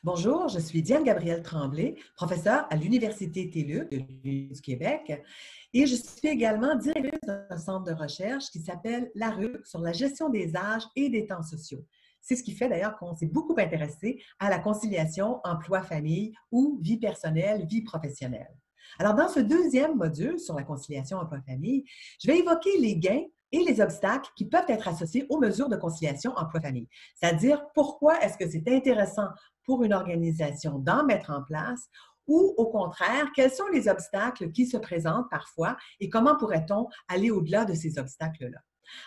Bonjour, je suis Diane Gabrielle Tremblay, professeure à l'Université TÉLUQ du Québec et je suis également directrice d'un centre de recherche qui s'appelle l'ARUC sur la gestion des âges et des temps sociaux. C'est ce qui fait d'ailleurs qu'on s'est beaucoup intéressé à la conciliation emploi-famille ou vie personnelle, vie professionnelle. Alors, dans ce deuxième module sur la conciliation emploi-famille, je vais évoquer les gains et les obstacles qui peuvent être associés aux mesures de conciliation emploi-famille. C'est-à-dire, pourquoi est-ce que c'est intéressant pour une organisation d'en mettre en place ou au contraire, quels sont les obstacles qui se présentent parfois et comment pourrait-on aller au-delà de ces obstacles-là?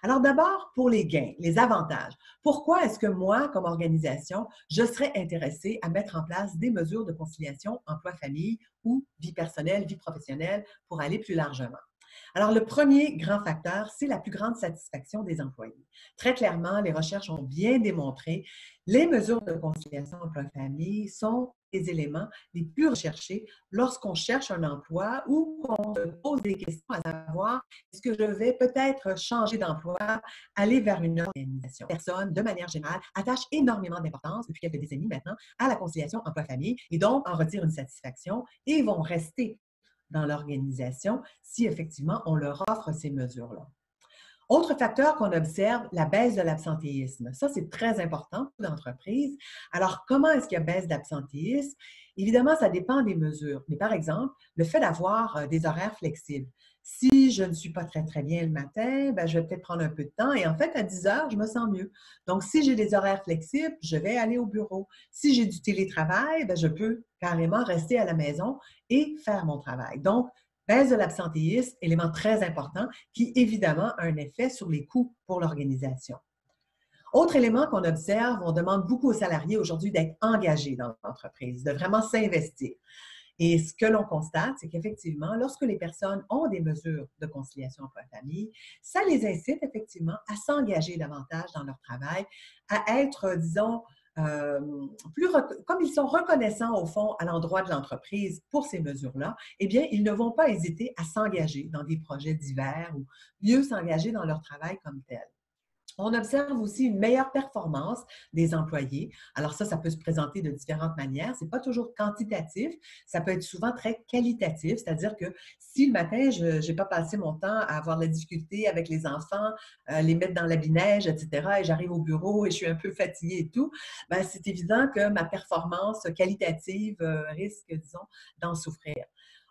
Alors d'abord, pour les gains, les avantages. Pourquoi est-ce que moi, comme organisation, je serais intéressée à mettre en place des mesures de conciliation emploi-famille ou vie personnelle, vie professionnelle pour aller plus largement? Alors, le premier grand facteur, c'est la plus grande satisfaction des employés. Très clairement, les recherches ont bien démontré, les mesures de conciliation emploi-famille sont les éléments les plus recherchés lorsqu'on cherche un emploi ou qu'on se pose des questions à savoir est-ce que je vais peut-être changer d'emploi, aller vers une autre organisation. Les personnes, de manière générale, attachent énormément d'importance depuis quelques décennies maintenant à la conciliation emploi-famille et donc en retirent une satisfaction et vont rester dans l'organisation si effectivement on leur offre ces mesures-là. Autre facteur qu'on observe, la baisse de l'absentéisme. Ça, c'est très important pour l'entreprise. Alors, comment est-ce qu'il y a baisse d'absentéisme? Évidemment, ça dépend des mesures. Mais par exemple, le fait d'avoir des horaires flexibles. Si je ne suis pas très bien le matin, ben, je vais peut-être prendre un peu de temps et en fait, à 10 heures, je me sens mieux. Donc, si j'ai des horaires flexibles, je vais aller au bureau. Si j'ai du télétravail, ben, je peux carrément rester à la maison et faire mon travail. Donc, baisse de l'absentéisme, élément très important qui, évidemment, a un effet sur les coûts pour l'organisation. Autre élément qu'on observe, on demande beaucoup aux salariés aujourd'hui d'être engagés dans l'entreprise, de vraiment s'investir. Et ce que l'on constate, c'est qu'effectivement, lorsque les personnes ont des mesures de conciliation emploi-famille, ça les incite effectivement à s'engager davantage dans leur travail, à être, disons, euh, comme ils sont reconnaissants au fond à l'endroit de l'entreprise pour ces mesures-là, eh bien, ils ne vont pas hésiter à s'engager dans des projets divers ou mieux s'engager dans leur travail comme tel. On observe aussi une meilleure performance des employés. Alors ça peut se présenter de différentes manières. Ce n'est pas toujours quantitatif, ça peut être souvent très qualitatif, c'est-à-dire que si le matin, je n'ai pas passé mon temps à avoir la difficulté avec les enfants, les mettre dans l'habit-neige, etc., et j'arrive au bureau et je suis un peu fatiguée et tout, ben, c'est évident que ma performance qualitative risque, disons, d'en souffrir.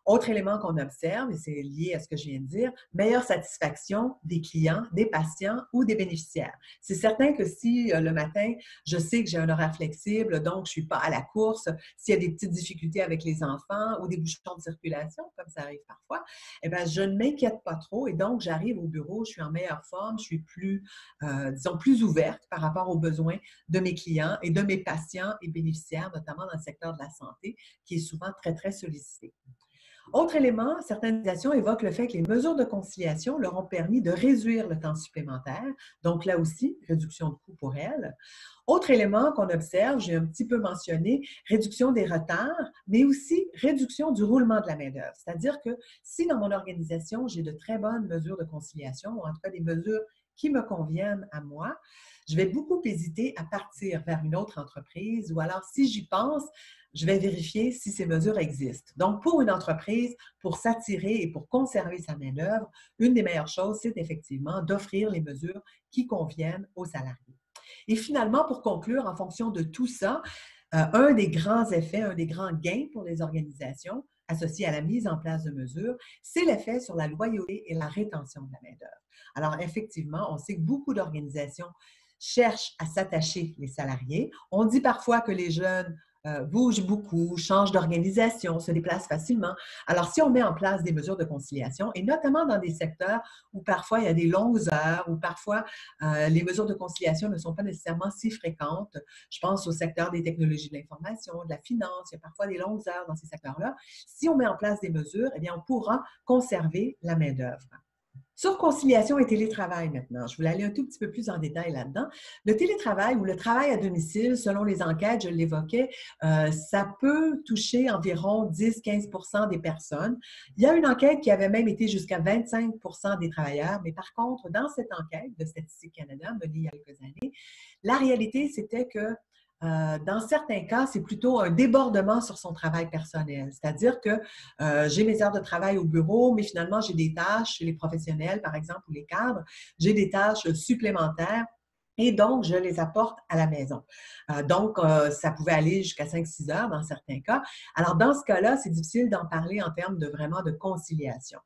Autre élément qu'on observe, et c'est lié à ce que je viens de dire, meilleure satisfaction des clients, des patients ou des bénéficiaires. C'est certain que si le matin, je sais que j'ai un horaire flexible, donc je ne suis pas à la course, s'il y a des petites difficultés avec les enfants ou des bouchons de circulation, comme ça arrive parfois, eh bien, je ne m'inquiète pas trop et donc j'arrive au bureau, je suis en meilleure forme, je suis plus, disons, plus ouverte par rapport aux besoins de mes clients et de mes patients et bénéficiaires, notamment dans le secteur de la santé, qui est souvent très sollicité. Autre élément, certaines organisations évoquent le fait que les mesures de conciliation leur ont permis de réduire le temps supplémentaire. Donc là aussi, réduction de coûts pour elles. Autre élément qu'on observe, j'ai un petit peu mentionné, réduction des retards, mais aussi réduction du roulement de la main-d'œuvre. C'est-à-dire que si dans mon organisation, j'ai de très bonnes mesures de conciliation, ou en tout cas des mesures qui me conviennent à moi, je vais beaucoup hésiter à partir vers une autre entreprise ou alors si j'y pense, je vais vérifier si ces mesures existent. Donc, pour une entreprise, pour s'attirer et pour conserver sa main-d'œuvre, une des meilleures choses, c'est effectivement d'offrir les mesures qui conviennent aux salariés. Et finalement, pour conclure, en fonction de tout ça, un des grands effets, un des grands gains pour les organisations associés à la mise en place de mesures, c'est l'effet sur la loyauté et la rétention de la main-d'œuvre. Alors, effectivement, on sait que beaucoup d'organisations cherchent à s'attacher les salariés. On dit parfois que les jeunes bougent beaucoup, changent d'organisation, se déplacent facilement. Alors, si on met en place des mesures de conciliation, et notamment dans des secteurs où parfois il y a des longues heures, où parfois les mesures de conciliation ne sont pas nécessairement si fréquentes, je pense au secteur des technologies de l'information, de la finance, il y a parfois des longues heures dans ces secteurs-là. Si on met en place des mesures, eh bien, on pourra conserver la main-d'œuvre. Sur conciliation et télétravail maintenant, je voulais aller un tout petit peu plus en détail là-dedans. Le télétravail ou le travail à domicile, selon les enquêtes, je l'évoquais, ça peut toucher environ 10-15% des personnes. Il y a une enquête qui avait même été jusqu'à 25% des travailleurs, mais par contre, dans cette enquête de Statistique Canada menée il y a quelques années, la réalité, c'était que dans certains cas, c'est plutôt un débordement sur son travail personnel. C'est-à-dire que j'ai mes heures de travail au bureau, mais finalement, j'ai des tâches chez les professionnels, par exemple, ou les cadres, j'ai des tâches supplémentaires. Et donc, je les apporte à la maison. Ça pouvait aller jusqu'à 5-6 heures dans certains cas. Alors, dans ce cas-là, c'est difficile d'en parler en termes de vraiment de conciliation.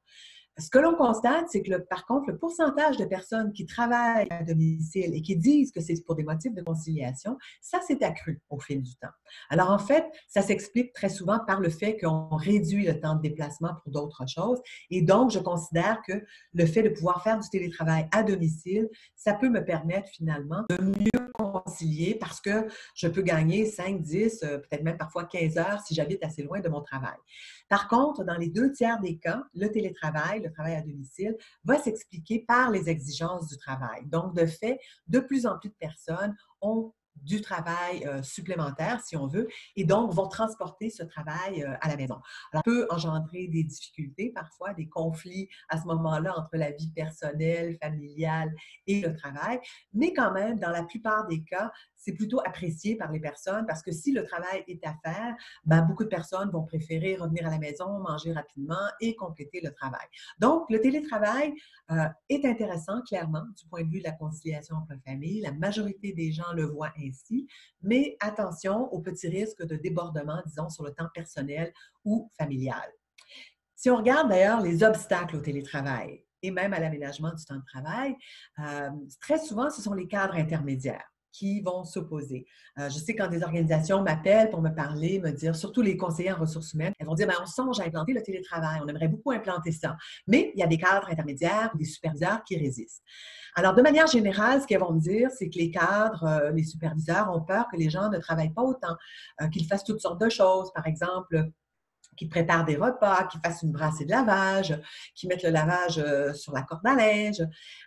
Ce que l'on constate, c'est que par contre, le pourcentage de personnes qui travaillent à domicile et qui disent que c'est pour des motifs de conciliation, ça s'est accru au fil du temps. Alors en fait, ça s'explique très souvent par le fait qu'on réduit le temps de déplacement pour d'autres choses. Et donc, je considère que le fait de pouvoir faire du télétravail à domicile, ça peut me permettre finalement de mieux concilier parce que je peux gagner 5, 10, peut-être même parfois 15 heures si j'habite assez loin de mon travail. Par contre, dans les 2 tiers des cas, le travail à domicile, va s'expliquer par les exigences du travail. Donc, de fait, de plus en plus de personnes ont du travail supplémentaire, si on veut, et donc vont transporter ce travail à la maison. Alors, ça peut engendrer des difficultés, parfois des conflits à ce moment-là entre la vie personnelle, familiale et le travail, mais quand même, dans la plupart des cas, c'est plutôt apprécié par les personnes parce que si le travail est à faire, ben, beaucoup de personnes vont préférer revenir à la maison, manger rapidement et compléter le travail. Donc, le télétravail est intéressant, clairement, du point de vue de la conciliation emploi-famille. La majorité des gens le voient ainsi, mais attention aux petits risques de débordement, disons, sur le temps personnel ou familial. Si on regarde d'ailleurs les obstacles au télétravail et même à l'aménagement du temps de travail, très souvent, ce sont les cadres intermédiaires qui vont s'opposer. Je sais quand des organisations m'appellent pour me parler, me dire, surtout les conseillers en ressources humaines, elles vont dire, ben, on songe à implanter le télétravail, on aimerait beaucoup implanter ça. Mais il y a des cadres intermédiaires ou des superviseurs qui résistent. Alors, de manière générale, ce qu'elles vont me dire, c'est que les cadres, les superviseurs ont peur que les gens ne travaillent pas autant, qu'ils fassent toutes sortes de choses. Par exemple, qui préparent des repas, qui fassent une brassée de lavage, qui mettent le lavage sur la corde à linge.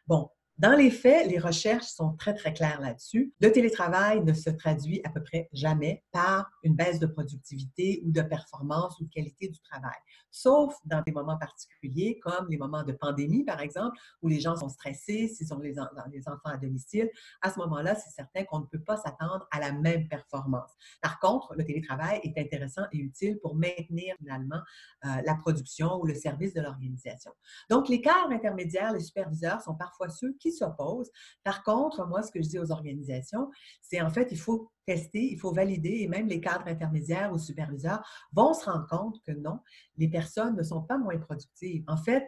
Bon, dans les faits, les recherches sont très, très claires là-dessus. Le télétravail ne se traduit à peu près jamais par une baisse de productivité ou de performance ou de qualité du travail, sauf dans des moments particuliers comme les moments de pandémie, par exemple, où les gens sont stressés, s'ils ont les enfants à domicile. À ce moment-là, c'est certain qu'on ne peut pas s'attendre à la même performance. Par contre, le télétravail est intéressant et utile pour maintenir finalement la production ou le service de l'organisation. Donc, les cadres intermédiaires, les superviseurs sont parfois ceux qui s'opposent. Par contre, moi, ce que je dis aux organisations, c'est en fait, il faut tester, il faut valider et même les cadres intermédiaires ou superviseurs vont se rendre compte que non, les personnes ne sont pas moins productives. En fait,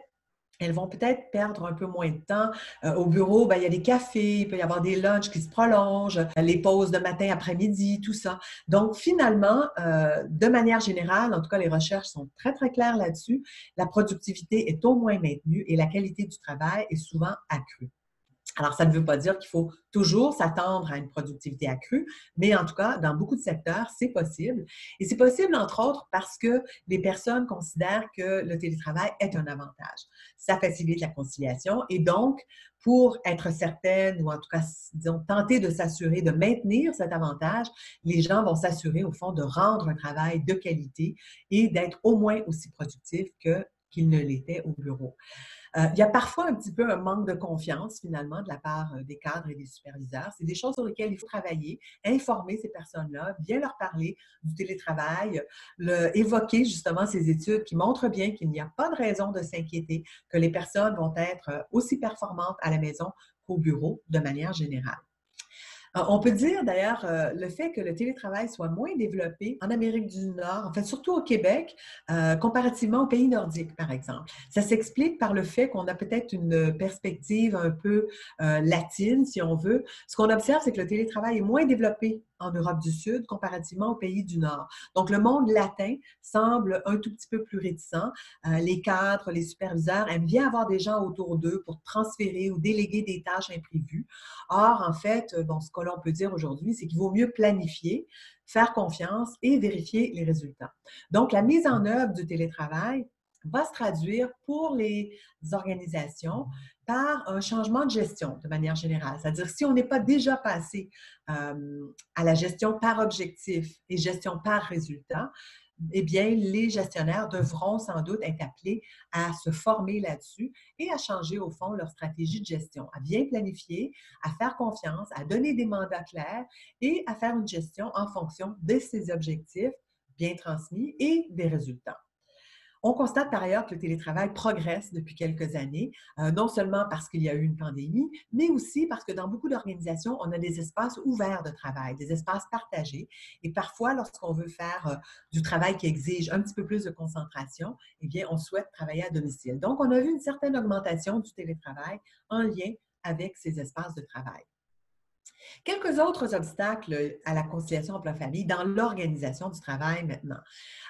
elles vont peut-être perdre un peu moins de temps. Au bureau, ben, il y a des cafés, il peut y avoir des lunchs qui se prolongent, les pauses de matin, après-midi, tout ça. Donc, finalement, de manière générale, en tout cas, les recherches sont très, très claires là-dessus. La productivité est au moins maintenue et la qualité du travail est souvent accrue. Alors, ça ne veut pas dire qu'il faut toujours s'attendre à une productivité accrue, mais en tout cas, dans beaucoup de secteurs, c'est possible. Et c'est possible, entre autres, parce que les personnes considèrent que le télétravail est un avantage. Ça facilite la conciliation et donc, pour être certaine, ou en tout cas, disons, tenter de s'assurer de maintenir cet avantage, les gens vont s'assurer, au fond, de rendre un travail de qualité et d'être au moins aussi productif qu'ils ne l'étaient au bureau. Il y a parfois un petit peu un manque de confiance, finalement, de la part des cadres et des superviseurs. C'est des choses sur lesquelles il faut travailler, informer ces personnes-là, bien leur parler du télétravail, évoquer justement ces études qui montrent bien qu'il n'y a pas de raison de s'inquiéter, que les personnes vont être aussi performantes à la maison qu'au bureau de manière générale. On peut dire d'ailleurs le fait que le télétravail soit moins développé en Amérique du Nord, en fait surtout au Québec, comparativement aux pays nordiques, par exemple. Ça s'explique par le fait qu'on a peut-être une perspective un peu latine, si on veut. Ce qu'on observe, c'est que le télétravail est moins développé en Europe du Sud comparativement aux pays du Nord. Donc, le monde latin semble un tout petit peu plus réticent. Les cadres, les superviseurs aiment bien avoir des gens autour d'eux pour transférer ou déléguer des tâches imprévues. Or, en fait, bon, ce que l'on peut dire aujourd'hui, c'est qu'il vaut mieux planifier, faire confiance et vérifier les résultats. Donc, la mise en œuvre du télétravail va se traduire pour les organisations par un changement de gestion de manière générale. C'est-à-dire, si on n'est pas déjà passé à la gestion par objectif et gestion par résultat, eh bien, les gestionnaires devront sans doute être appelés à se former là-dessus et à changer, au fond, leur stratégie de gestion, à bien planifier, à faire confiance, à donner des mandats clairs et à faire une gestion en fonction de ces objectifs bien transmis et des résultats. On constate par ailleurs que le télétravail progresse depuis quelques années, non seulement parce qu'il y a eu une pandémie, mais aussi parce que dans beaucoup d'organisations, on a des espaces ouverts de travail, des espaces partagés. Et parfois, lorsqu'on veut faire du travail qui exige un petit peu plus de concentration, eh bien, on souhaite travailler à domicile. Donc, on a vu une certaine augmentation du télétravail en lien avec ces espaces de travail. Quelques autres obstacles à la conciliation emploi-famille dans l'organisation du travail maintenant.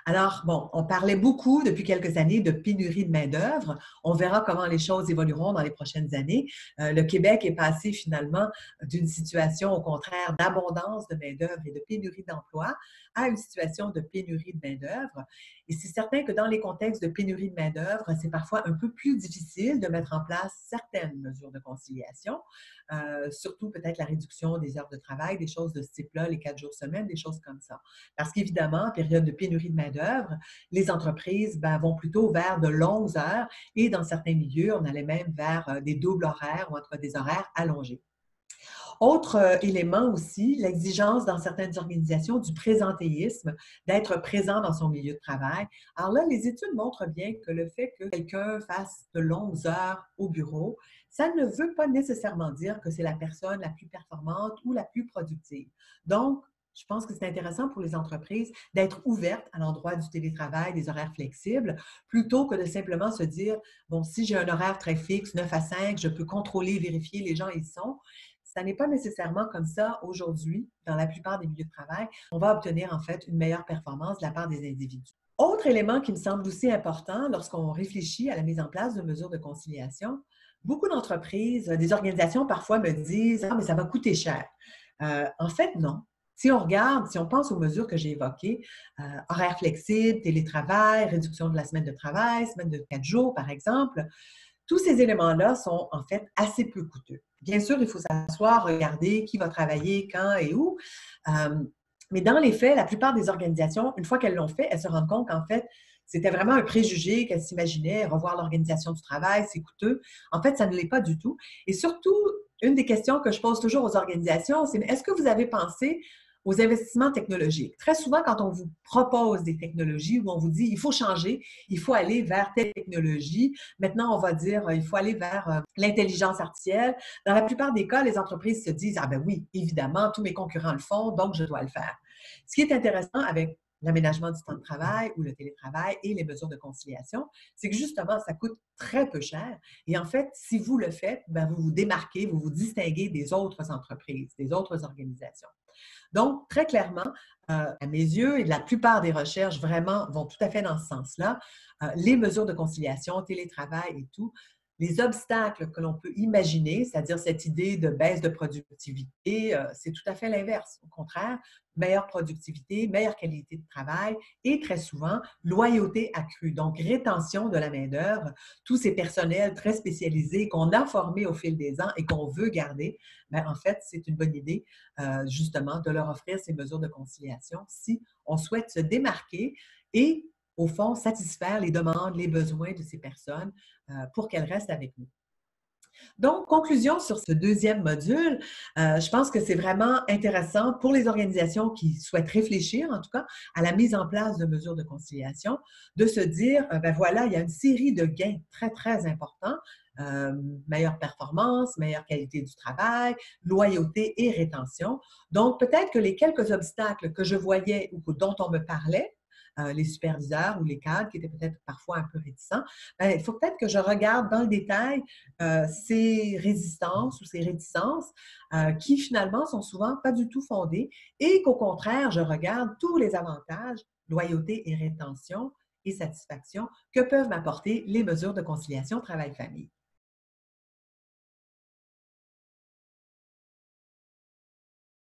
Alors, bon, on parlait beaucoup depuis quelques années de pénurie de main-d'œuvre. On verra comment les choses évolueront dans les prochaines années. Le Québec est passé finalement d'une situation, au contraire, d'abondance de main-d'œuvre et de pénurie d'emploi à une situation de pénurie de main-d'œuvre. Et c'est certain que dans les contextes de pénurie de main-d'œuvre, c'est parfois un peu plus difficile de mettre en place certaines mesures de conciliation, surtout peut-être la réduction des heures de travail, des choses de ce type-là, les 4 jours semaine, des choses comme ça. Parce qu'évidemment, en période de pénurie de main-d'œuvre, les entreprises vont plutôt vers de longues heures et dans certains milieux, on allait même vers des doubles horaires ou entre des horaires allongés. Autre élément aussi, l'exigence dans certaines organisations du présentéisme, d'être présent dans son milieu de travail. Alors là, les études montrent bien que le fait que quelqu'un fasse de longues heures au bureau, ça ne veut pas nécessairement dire que c'est la personne la plus performante ou la plus productive. Donc, je pense que c'est intéressant pour les entreprises d'être ouvertes à l'endroit du télétravail, des horaires flexibles, plutôt que de simplement se dire, bon, si j'ai un horaire très fixe, 9 à 5, je peux contrôler, vérifier, les gens y sont. Ça n'est pas nécessairement comme ça aujourd'hui dans la plupart des milieux de travail. On va obtenir en fait une meilleure performance de la part des individus. Autre élément qui me semble aussi important lorsqu'on réfléchit à la mise en place de mesures de conciliation, beaucoup d'entreprises, des organisations parfois me disent: «Ah, mais ça va coûter cher». En fait, non. Si on regarde, si on pense aux mesures que j'ai évoquées, horaires flexibles, télétravail, réduction de la semaine de travail, semaine de 4 jours, par exemple, tous ces éléments-là sont en fait assez peu coûteux. Bien sûr, il faut s'asseoir, regarder qui va travailler, quand et où. Euh, mais dans les faits, la plupart des organisations, une fois qu'elles l'ont fait, elles se rendent compte qu'en fait, c'était vraiment un préjugé qu'elles s'imaginaient, revoir l'organisation du travail, c'est coûteux. En fait, ça ne l'est pas du tout. Et surtout, une des questions que je pose toujours aux organisations, c'est: est-ce que vous avez pensé aux investissements technologiques? Très souvent, quand on vous propose des technologies où on vous dit il faut changer, il faut aller vers telle technologie, maintenant on va dire il faut aller vers l'intelligence artificielle. Dans la plupart des cas, les entreprises se disent: ah ben oui, évidemment, tous mes concurrents le font, donc je dois le faire. Ce qui est intéressant avec l'aménagement du temps de travail ou le télétravail et les mesures de conciliation, c'est que justement, ça coûte très peu cher. Et en fait, si vous le faites, vous vous démarquez, vous vous distinguez des autres entreprises, des autres organisations. Donc, très clairement, à mes yeux, et la plupart des recherches vraiment vont tout à fait dans ce sens-là, les mesures de conciliation, télétravail et tout, les obstacles que l'on peut imaginer, c'est-à-dire cette idée de baisse de productivité, c'est tout à fait l'inverse. Au contraire, meilleure productivité, meilleure qualité de travail et très souvent, loyauté accrue, donc rétention de la main-d'œuvre, tous ces personnels très spécialisés qu'on a formés au fil des ans et qu'on veut garder, en fait, c'est une bonne idée justement de leur offrir ces mesures de conciliation si on souhaite se démarquer et au fond, satisfaire les demandes, les besoins de ces personnes pour qu'elles restent avec nous. Donc, conclusion sur ce deuxième module, je pense que c'est vraiment intéressant pour les organisations qui souhaitent réfléchir, en tout cas, à la mise en place de mesures de conciliation, de se dire, voilà, il y a une série de gains très, très importants, meilleure performance, meilleure qualité du travail, loyauté et rétention. Donc, peut-être que les quelques obstacles que je voyais ou dont on me parlait, les superviseurs ou les cadres qui étaient peut-être parfois un peu réticents, il faut peut-être que je regarde dans le détail ces résistances ou ces réticences qui finalement sont souvent pas du tout fondées et qu'au contraire, je regarde tous les avantages, loyauté et rétention et satisfaction que peuvent m'apporter les mesures de conciliation travail-famille.